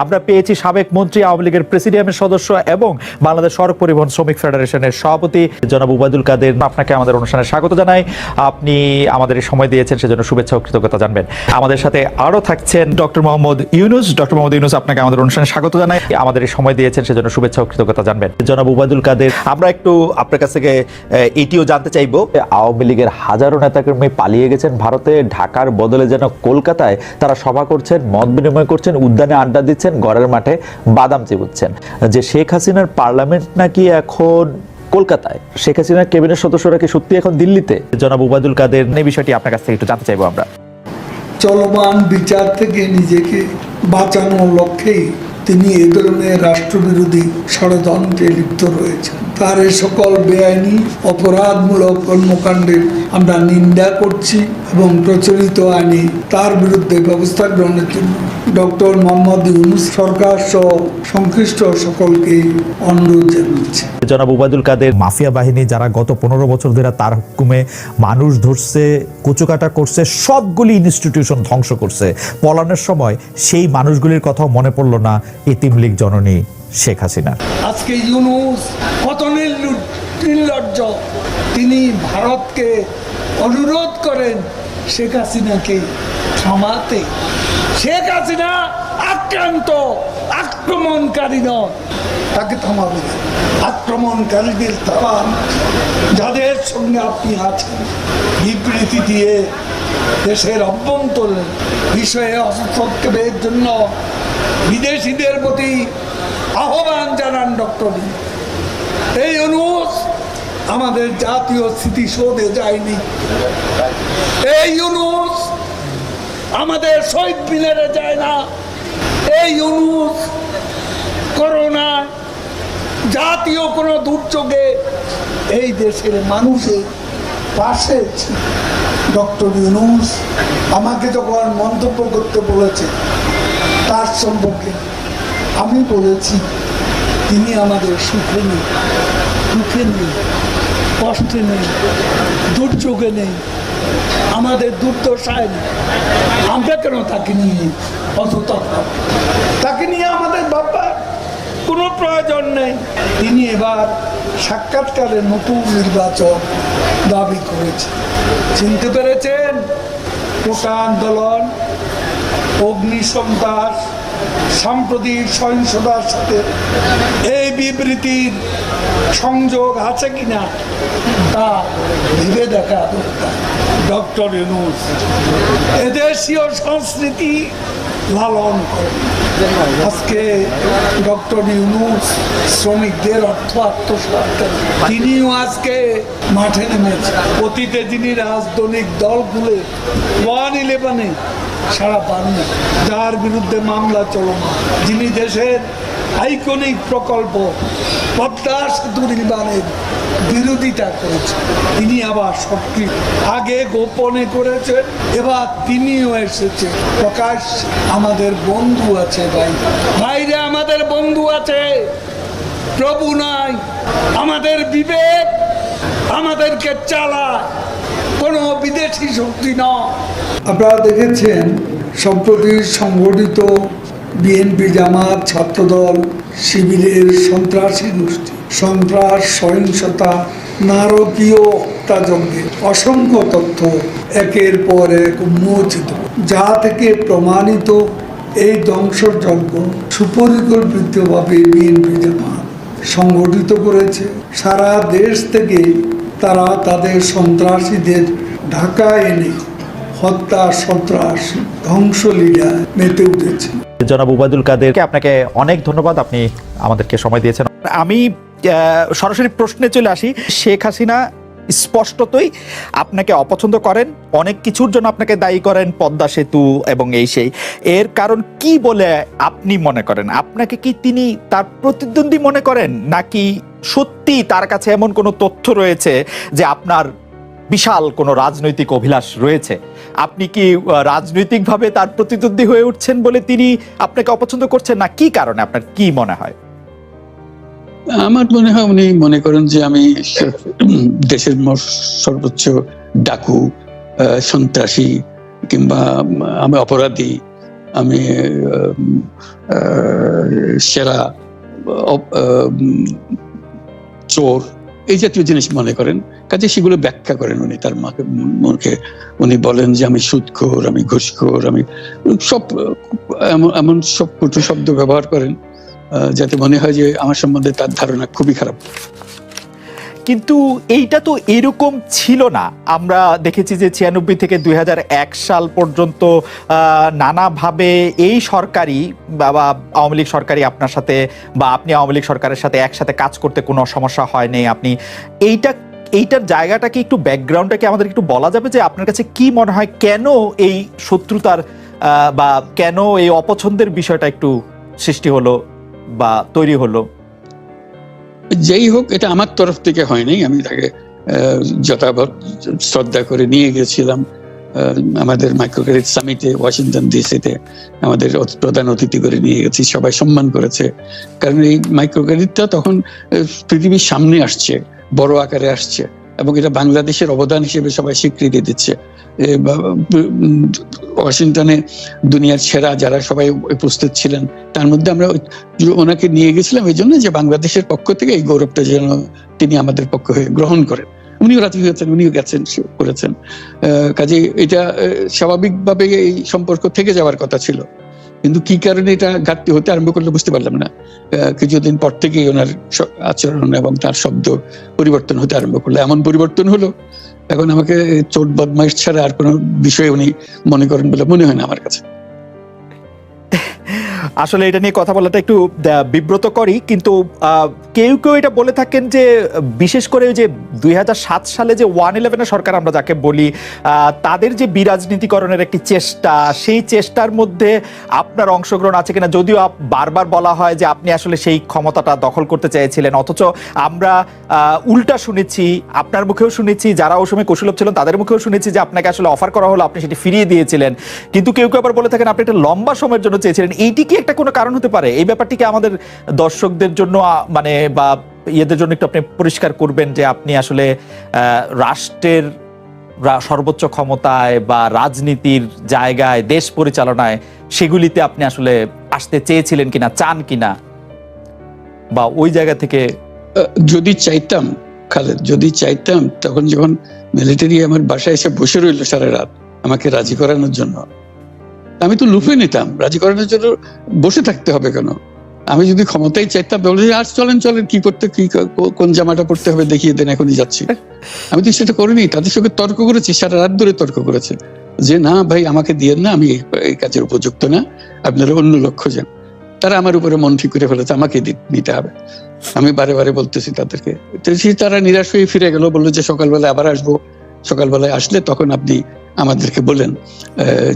আমরা পেয়েছি সাবেক মন্ত্রী, আওয়ামী লীগের প্রেসিডিয়ামের সদস্য এবং বাংলাদেশ সড়ক পরিবহন শ্রমিক ফেডারেশনের সভাপতি জনাব ওবায়দুল কাদের। আপনাকে আমাদের অনুষ্ঠানে স্বাগত জানাই। আপনি আমাদের এই সময় দিয়েছেন, সেজন্য শুভেচ্ছা ও কৃতজ্ঞতা জানবেন। আমাদের সাথে আরো থাকছেন ডক্টর মোহাম্মদ ইউনুস। ডক্টর মোহাম্মদ ইউনুস, আপনাকে আমাদের অনুষ্ঠানে স্বাগত জানাই। আমাদের এই সময় দিয়েছেন, সেজন্য শুভেচ্ছা ও কৃতজ্ঞতা জানবেন। জনাব ওবায়দুল কাদের, আমরা একটু আপনার কাছ থেকে এটিও জানতে চাইবো, আওয়ামী লীগের হাজারো নেতাকর্মী পালিয়ে গেছেন ভারতে, ঢাকার বদলে যেন কলকাতায় তারা সভা করছেন, মত বিনিময় করছেন, উদ্যানে আড্ডা দিচ্ছেন, ঘরের মাঠে বাদাম চিবুচ্ছেন। যে শেখ হাসিনার পার্লামেন্ট নাকি এখন কলকাতায়, শেখ হাসিনার ক্যাবিনেট সদস্যরা কি সত্যি এখন দিল্লিতে? জনাব ওবায়দুল কাদের, এই বিষয়টি আপনার কাছ থেকে একটু জানতে চাইবো আমরা। চলমান বিচার থেকে নিজেকে বাঁচানোর লক্ষ্যেই তিনি এ ধরনের রাষ্ট্রবিরোধী ষড়যন্ত্রে লিপ্ত রয়েছেন। তার এই সকল বেআইনি অপরাধমূলক কর্মকাণ্ডের আমরা নিন্দা করছি এবং প্রচলিত আইনে তার বিরুদ্ধে ব্যবস্থা গ্রহণের জন্য ডক্টর মোহাম্মদ ইউনুস সরকার সহ সংশ্লিষ্ট সকলকে অনুরোধ জানাচ্ছি। জনাব ওবায়দুল কাদের, মাফিয়া বাহিনী যারা গত 15 বছর ধরে তার হুকুমে মানুষ ধরছে, কুচুকাটা করছে, সবগুলি ইনস্টিটিউশন ধ্বংস করছে, পলানোর সময় সেই মানুষগুলির কথাও মনে পড়লো না এতিম লীগ জননী শেখ হাসিনা। আজকে ইউনুস কত নির্লজ্জ, তিনি ভারতকে অনুরোধ করেন শেখ হাসিনাকে থামাতে। শেখ হাসিনা আক্রান্ত, আক্রমণকারী নয়, তাকে থামাবে না। আক্রমণকারীদের থামান, যাদের সঙ্গে আপনি আছেন, বিবৃতি দিয়ে দেশের অভ্যন্তরীণ বিষয়ে হস্তক্ষেপের জন্য বিদেশিদের প্রতি আহ্বান জানান ডক্টর। এই ইউনুস আমাদের জাতীয় স্মৃতিসৌধে যায়নি, এই ইউনুস আমাদের শহীদ মিনারে যায় না, এই ইউনুস করোনা জাতীয় কোনো দুর্যোগে এই দেশের মানুষের পাশে ডক্টর ইউনুস আমাকে যখন মন্তব্য করতে বলেছে তার সম্পর্কে আমি বলেছি তিনি আমাদের সুখে নেই, দুঃখে নেই, কষ্টে নেই, দুর্যোগে নেই, আমাদের দুর্দশায় নেই। আমরা কেন তাকে নিয়ে অত তাকে নিয়ে আমাদের ভাববার কোনো প্রয়োজন নেই। তিনি এবার সাক্ষাৎকারে নতুন নির্বাচন দাবি করেছেন। চিনতে পেরেছেন? কোটা আন্দোলন, অগ্নিসন্ত্রাস, সাম্প্রতিক সহিংসতার সাথে এই বিবৃতির সংযোগ আছে কিনা তা ভেবে দেখা দরকার। ডক্টর ইউনুস এদেশীয় সংস্কৃতি লালন করেন। আজকে ডক্টর ইউনুস শ্রমিকদের অর্থ আত্মসাৎ করেন, তিনিও আজকে মাঠে নেমেছেন। অতীতে যিনি রাজনৈতিক দল খুলে 1/11-এ সারা পাননি, যার বিরুদ্ধে মামলা চলমান, যিনি দেশের আইকনিক প্রকল্প পদ্মা সেতু নির্মাণের বিরোধিতা করেছেন, তিনি আবার সক্রিয়। আগে গোপনে করেছেন, এবার তিনিও এসেছে প্রকাশ। আমাদের বন্ধু আছে বাইরে, আমাদের বন্ধু আছে, প্রভু নয়। আমাদের বিবেক আমাদেরকে চালায়, কোনো বিদেশি শক্তি নয়। আপনারা দেখেছেন সম্প্রতি সংগঠিত বিএনপি, জামাত, ছাত্রদল, শিবিরের সন্ত্রাসী গোষ্ঠী, সন্ত্রাস, সহিংসতা, নারকীয় হত্যাযজ্ঞের অসংখ্য তথ্য একের পর এক উন্মোচিত, যা থেকে প্রমাণিত এই ধ্বংসযজ্ঞ সুপরিকল্পিতভাবে বিএনপি, জামাত সংগঠিত করেছে। সারা দেশ থেকে তারা তাদের সন্ত্রাসীদের ঢাকায় এনে হত্যা, সন্ত্রাস, ধ্বংসলীলা মেতে উঠেছে। জনাব ওবায়দুল কাদেরকে আপনাকে অনেক ধন্যবাদ, আপনি আমাদেরকে সময় দিয়েছেন। আমি সরাসরি প্রশ্নে চলে আসি। শেখ হাসিনা স্পষ্টতই আপনাকে অপছন্দ করেন, অনেক কিছুর জন্য আপনাকে দায়ী করেন, পদ্মা সেতু এবং এই সেই। এর কারণ কি বলে আপনি মনে করেন? আপনাকে কি তিনি তার প্রতিদ্বন্দ্বী মনে করেন, নাকি সত্যি তার কাছে এমন কোনো তথ্য রয়েছে যে আপনার বিশাল কোনো রাজনৈতিক অভিলাষ রয়েছে? আপনি কি রাজনৈতিকভাবে তার প্রতিদ্বন্দ্বী হয়ে উঠছেন বলে তিনি আপনাকে অপছন্দ করছেন, না কি কারণে? আপনার কি মনে হয়? আমার মনে হয় উনি মনে করেন যে আমি দেশের সর্বোচ্চ ডাকু, সন্ত্রাসী, কিংবা আমি অপরাধী, আমি সেরা চোর, এই জাতীয় জিনিস মনে করেন। কাজে সেগুলো ব্যাখ্যা করেন উনি তার মুখে। উনি বলেন যে আমি সুদখোর, আমি ঘুষখোর, আমি সব এমন সব কটু শব্দ ব্যবহার করেন যাতে মনে হয় যে আমার সম্বন্ধে তার ধারণা খুবই খারাপ। কিন্তু এইটা তো এরকম ছিল না। আমরা দেখেছি যে 96 থেকে 2001 সাল পর্যন্ত নানাভাবে এই সরকারি বা আওয়ামী লীগ সরকারি আপনার সাথে বা আপনি আওয়ামী লীগ সরকারের সাথে একসাথে কাজ করতে কোনো সমস্যা হয়নি। আপনি এইটার জায়গাটাকে একটু ব্যাকগ্রাউন্ডটাকে আমাদের একটু বলা যাবে যে আপনার কাছে কি মনে হয় কেন এই শত্রুতার বা কেন এই অপছন্দের বিষয়টা একটু সৃষ্টি হলো বা তৈরি হলো? যেই হোক, এটা আমার তরফ থেকে হয়নি। আমি তাকে যথাযথ শ্রদ্ধা করে নিয়ে গেছিলাম আমাদের মাইক্রোক্রেডিট সামিটে ওয়াশিংটন ডিসিতে। আমাদের প্রধান অতিথি করে নিয়ে গেছি, সবাই সম্মান করেছে। কারণ এই মাইক্রোক্রেডিটটা তখন পৃথিবীর সামনে আসছে, বড় আকারে আসছে, এবং এটা বাংলাদেশের অবদান হিসেবে সবাই স্বীকৃতি দিচ্ছে। ওয়াশিংটনে দুনিয়ার সেরা যারা সবাই উপস্থিত ছিলেন, তার মধ্যে আমরা ওনাকে নিয়ে গেছিলাম এই জন্য যে বাংলাদেশের পক্ষ থেকে এই গৌরবটা যেন তিনি আমাদের পক্ষ হয়ে গ্রহণ করেন। উনিও রাজি হয়েছেন, উনিও গেছেন, করেছেন। কাজে এটা স্বাভাবিকভাবে এই সম্পর্ক থেকে যাওয়ার কথা ছিল, কিন্তু কি কারণে এটা ঘাটতি হতে আরম্ভ করলে বুঝতে পারলাম না। কিছুদিন পর থেকেই ওনার আচরণ এবং তার শব্দ পরিবর্তন হতে আরম্ভ করলো। এমন পরিবর্তন হলো এখন আমাকে চোট বদমাইশ ছাড়া আর কোনো বিষয় উনি মনে করেন বলে মনে হয় না আমার কাছে। আসলে এটা নিয়ে কথা বলাটা একটু বিব্রতকরই, কিন্তু কেউ কেউ এটা বলে থাকেন যে বিশেষ করে যে 2007 সালে যে 111 সরকার আমরা যাকে বলি, তাদের যে বিরাজনীতিকরণের একটি চেষ্টা, সেই চেষ্টার মধ্যে আপনার অংশগ্রহণ আছে কিনা। যদিও বারবার বলা হয় যে আপনি আসলে সেই ক্ষমতাটা দখল করতে চেয়েছিলেন, অথচ আমরা উল্টা শুনেছি, আপনার মুখেও শুনেছি, যারা ওই সময় কুশলভ ছিলেন তাদের মুখেও শুনেছি যে আপনাকে আসলে অফার করা হলো, আপনি সেটি ফিরিয়ে দিয়েছিলেন। কিন্তু কেউ কেউ আবার বলে থাকেন আপনি একটা লম্বা সময়ের জন্য চেয়েছিলেন। এইটি কি একটা কোনো কারণ হতে পারে? এই ব্যাপারটিকে আমাদের দর্শকদের জন্য মানে বা ইয়েদের জন্য একটু আপনি পরিষ্কার করবেন যে আপনি আসলে রাষ্ট্রের সর্বোচ্চ ক্ষমতায় বা রাজনীতির জায়গায়, দেশ পরিচালনায়, সেগুলিতে আপনি আসলে আসতে চেয়েছিলেন কিনা, চান কিনা, বা ওই জায়গা থেকে? যদি চাইতাম খালেদ, যদি চাইতাম, তখন যখন মিলিটারি আমার বাসায় এসে বসে রইল সারা রাত আমাকে রাজি করানোর জন্য, আমি তো লুফে নিতাম। রাজি করানোর জন্য বসে থাকতে হবে কেন? আমি যদি ক্ষমতাই চাইতাম, বলে আর চলেন চলেন, কি করতে, কি কোন জামাটা পড়তে হবে দেখিয়ে দেন, এখনই যাচ্ছি। আমি তো সেটা করিনি। তাদের সঙ্গে তর্ক করেছি, সারা রাত ধরে তর্ক করেছে যে না ভাই, আমাকে দিয়েন না, আমি এই কাজের উপযুক্ত না, আপনারা অন্য লক্ষ্য যান। তারা আমার উপরে মন ঠিক করে ফেলেছে আমাকে নিতে হবে। আমি বারে বারে বলতেছি তাদেরকে, তারা নিরাশ হয়ে ফিরে গেল, বললো যে সকালবেলায় আবার আসবো, সকালবেলায় আসলে তখন আপনি আমাদেরকে বলেন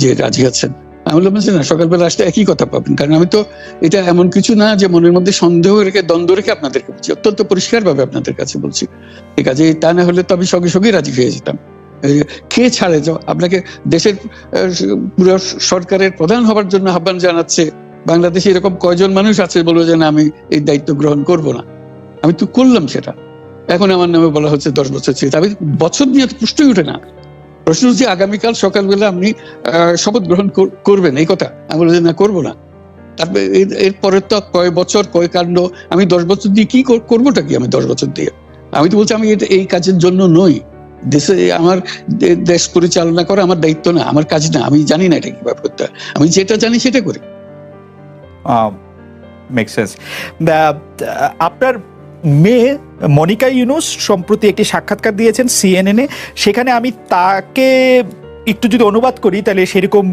যে রাজি আছেন। আমি বললাম না, সকালবেলা আসলে একই কথা পাবেন। কারণ আমি তো এটা এমন কিছু না যে মনের মধ্যে সন্দেহ রেখে, দ্বন্দ্ব রেখে আপনাদেরকে বলছি, অত্যন্ত পরিষ্কার ভাবে আপনাদের কাছে বলছি। ঠিক আছে, তা না হলে তো আমি সঙ্গে সঙ্গে রাজি হয়ে যেতাম। কে ছাড়ে আপনাকে দেশের পুরো সরকারের প্রধান হবার জন্য আহ্বান জানাচ্ছে, বাংলাদেশে এরকম কয়জন মানুষ আছে বলবো যে না, আমি এই দায়িত্ব গ্রহণ করব না। আমি তো করলাম সেটা। এখন আমার নামে বলা হচ্ছে 10 বছর চেয়ে, আমি বছর নিয়ে তো প্রশ্নই উঠে না। প্রশ্ন হচ্ছে আগামীকাল সকালবেলা আপনি শপথ গ্রহণ করবেন, এই কথা। আমি বলছি না, করবো না। তারপরে এরপরে তো কয় বছর, কয় কাণ্ড। আমি 10 বছর দিয়ে কি করবোটা কি? আমি 10 বছর দিয়ে, আমি তো বলছি আমি এই কাজের জন্য নই। দেশে আমার দেশ পরিচালনা করা আমার দায়িত্ব না, আমার কাজ না। আমি জানি না এটা কিভাবে করতে হয়, আমি যেটা জানি সেটা করি। Make sense. আপনার মেয়ে মনিকা ইউনুস সম্প্রতি একটি সাক্ষাৎকার দিয়েছেন সিএনএনে। সেখানে আমি তাকে একটু যদি অনুবাদ করি তাহলে সেরকম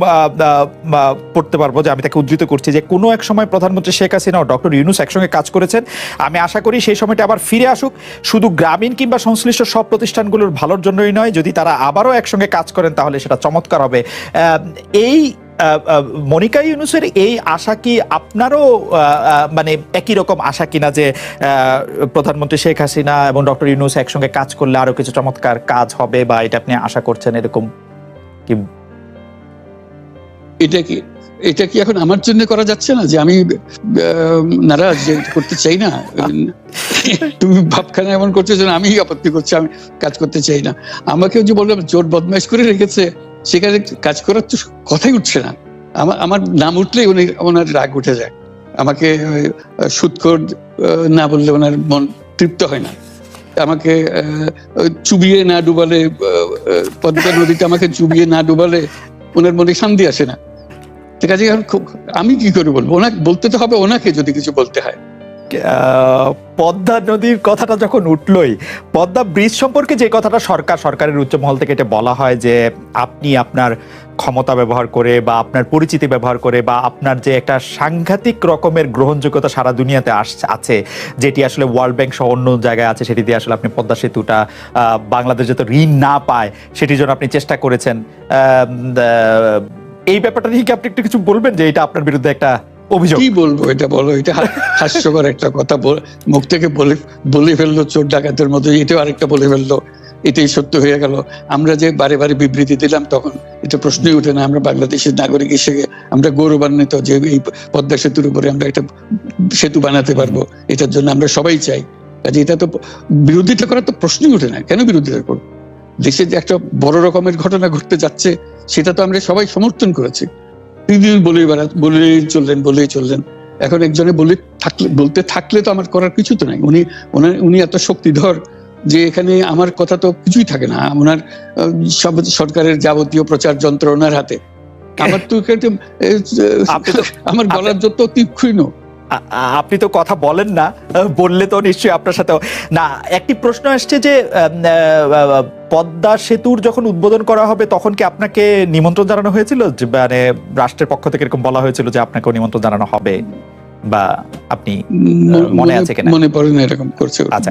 পড়তে পারবো যে আমি তাকে উদ্ধৃত করছি যে কোনো এক সময় প্রধানমন্ত্রী শেখ হাসিনা ও ডক্টর ইউনুস একসঙ্গে কাজ করেছেন। আমি আশা করি সেই সময়টা আবার ফিরে আসুক, শুধু গ্রামীণ কিংবা সংশ্লিষ্ট সব প্রতিষ্ঠানগুলোর ভালোর জন্যই নয়। যদি তারা আবারও একসঙ্গে কাজ করেন তাহলে সেটা চমৎকার হবে। এই মনিকা ইউনুসের এই আশা কি আপনারও মানে একই রকম আশা কিনা যে প্রধানমন্ত্রী শেখ হাসিনা এবং ডক্টর ইউনুস একসঙ্গে কাজ করলে আরো কিছু চমৎকার কাজ হবে, বা এটা আপনি আশা করছেন এরকম কি? এটা কি এখন আমার জন্য করা যাচ্ছে না যে আমি নারাজ, যে করতে চাই না? তুমি ভাবখানা এমন করছো যেন আমি আপত্তি করছি, আমি কাজ করতে চাই না। আমাকে যে বললাম চোর বদমাইশ করে রেখেছে, সেখানে কাজ করার তো কথাই উঠছে না। আমার নাম উঠলেই ওনার রাগ উঠে যায়। আমাকে সুৎখোর না বললে ওনার মন তৃপ্ত হয় না, আমাকে চুবিয়ে না ডুবালে, পদ্মা নদীতে আমাকে চুবিয়ে না ডুবালে ওনার মনে শান্তি আসে না। ঠিক আছে, আমি কি করে বলবো? ওনাকে বলতে তো হবে, ওনাকে যদি কিছু বলতে হয়। পদ্মা নদীর কথাটা যখন উঠলই, পদ্মা ব্রিজ সম্পর্কে যে কথাটা সরকারের উচ্চ মহল থেকে এটা বলা হয় যে আপনি আপনার ক্ষমতা ব্যবহার করে বা আপনার পরিচিতি ব্যবহার করে বা আপনার যে একটা সাংঘাতিক রকমের গ্রহণযোগ্যতা সারা দুনিয়াতে আছে, যেটি আসলে ওয়ার্ল্ড ব্যাংক সহ অন্য জায়গায় আছে, সেটি দিয়ে আসলে আপনি পদ্মা সেতুটা বাংলাদেশ যাতে ঋণ না পায় সেটির জন্য আপনি চেষ্টা করেছেন। এই ব্যাপারটা নিয়ে কি আপনি একটু কিছু বলবেন, যে এটা আপনার বিরুদ্ধে একটা অভিযোগ? কি বলবো, এটা বলো, এটা হাস্যকর একটা কথা মুখ থেকে বলে ফেললো চোর ডাকাতের মতো, এটাও আরেকটা বলে ফেললো, এটাই সত্য হয়ে গেল। আমরা যে বারে বারে বিবৃতি দিলাম তখন এটা প্রশ্নই উঠে না। আমরা বাংলাদেশের নাগরিক হিসেবে আমরা গৌরবান্বিত যে এই পদ্মা সেতুর উপরে আমরা একটা সেতু বানাতে পারবো, এটার জন্য আমরা সবাই চাই। কাজে এটা তো বিরোধিতা করার তো প্রশ্নই উঠে না। কেন বিরোধিতা করবো? দেশে যে একটা বড় রকমের ঘটনা ঘটতে যাচ্ছে সেটা তো আমরা সবাই সমর্থন করেছি। বলেই চললেন। এখন একজনে বলতে থাকলে তো আমার করার কিছু তো নাই। উনি এত শক্তিধর যে এখানে আমার কথা তো কিছুই থাকে না। ওনার সব সরকারের যাবতীয় প্রচার যন্ত্র ওনার হাতে। আমার তো আমার গলার যত তীক্ষ্ণ। আপনি তো কথা বলেন না, বললে তো নিশ্চয়ই আপনার সাথে না। একটি প্রশ্ন আসছে যে পদ্মা সেতুর যখন উদ্বোধন করা হবে তখন কি আপনাকে নিমন্ত্রণ জানানো হয়েছিল, যে মানে রাষ্ট্রের পক্ষ থেকে এরকম বলা হয়েছিল যে আপনাকেও নিমন্ত্রণ জানানো হবে, বা আপনি মনে আছে কিনা? মনে পড়ে না এরকম করছে। আচ্ছা,